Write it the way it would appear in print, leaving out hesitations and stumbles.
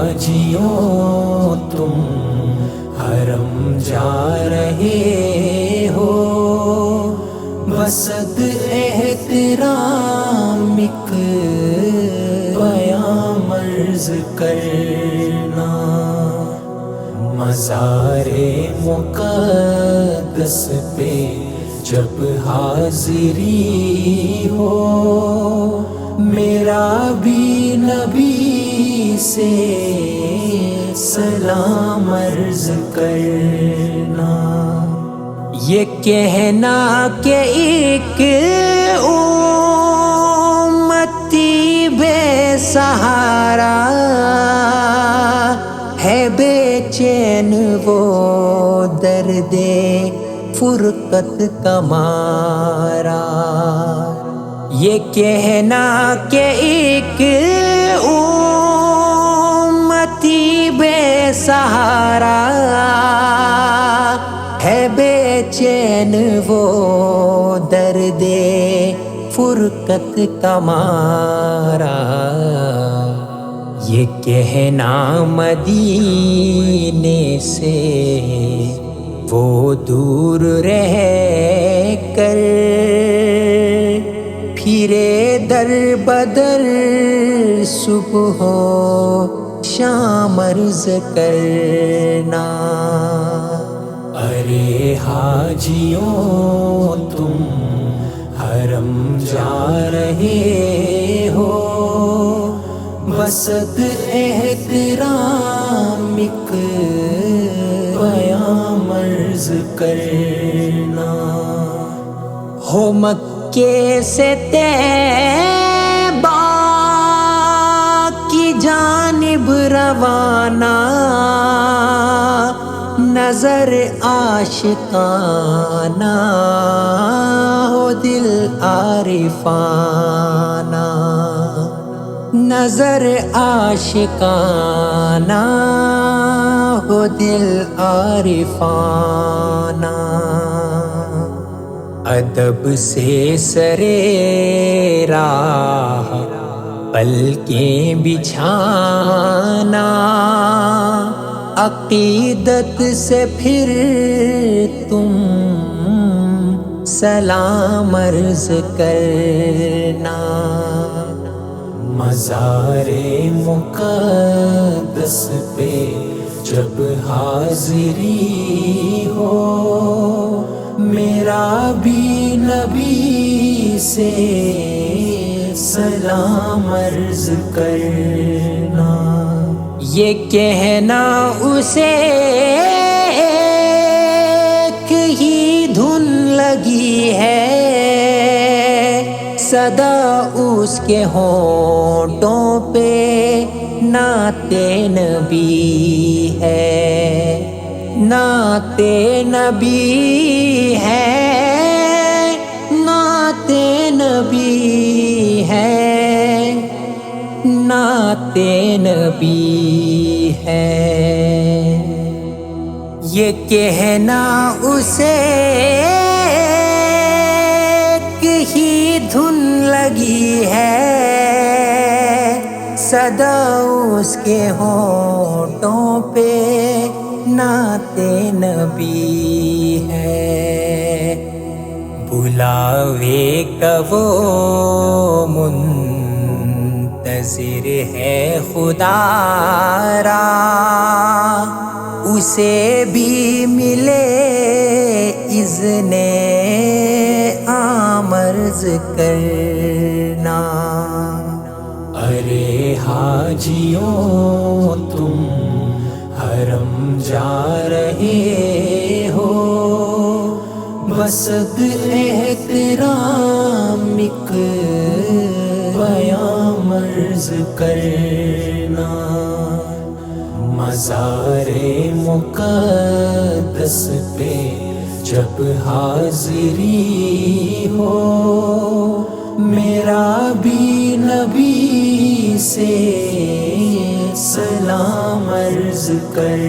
حاجیوں تم حرم جا رہے ہو، بسط احترام ایک پیام عرض کرنا۔ مزار مقدس پہ جب حاضری ہو، میرا بھی نبی سے سلام عرض کرنا۔ یہ کہنا کہ ایک امتی بے سہارا ہے، بے چین وہ درد فرقت کا مارا۔ یہ کہنا کہ ایک امتی بے سہارا ہے، بے چین وہ درد فرقت کا مارا۔ یہ کہنا مدینے سے وہ دور رہ کر، پھرے در بدر صبح و شام عرض کرنا۔ ارے حاجیوں تم حرم جا رہے ہو، بسط احترام ایک پیام عرض کرنا۔ ہو مکے سے طیبہ کی جانب روانہ، نظر عاشقانہ ہو دل عارفانہ، نظر عاشقانہ ہو دل عارفانہ۔ ادب سے سرے راہ پلکیں بچھانا، عقیدت سے پھر تم سلام عرض کرنا۔ مزار مقدس پہ جب حاضری ہو، میرا بھی نبی سے سلام عرض کرنا۔ یہ کہنا اسے ایک ہی دھن لگی ہے، صدا اس کے ہونٹوں پہ نعت نبی ہے، نعت نبی ہے، نعت نبی ہے، نعت نبی ہے۔ یہ کہنا اسے ایک ہی دھن لگی ہے، صدا اس کے ہونٹوں پہ نعت نبی ہے۔ بلاوے کا وہ منتظر ہے خدا را، اسے بھی ملے اذن عام عرض کرنا۔ ارے حاجیوں تم حرم جا رہے ہو، بسط احترام ایک پیام عرض کرنا۔ مزار مقدس پہ جب حاضری ہو، میرا بھی نبی سے سلام عرض کر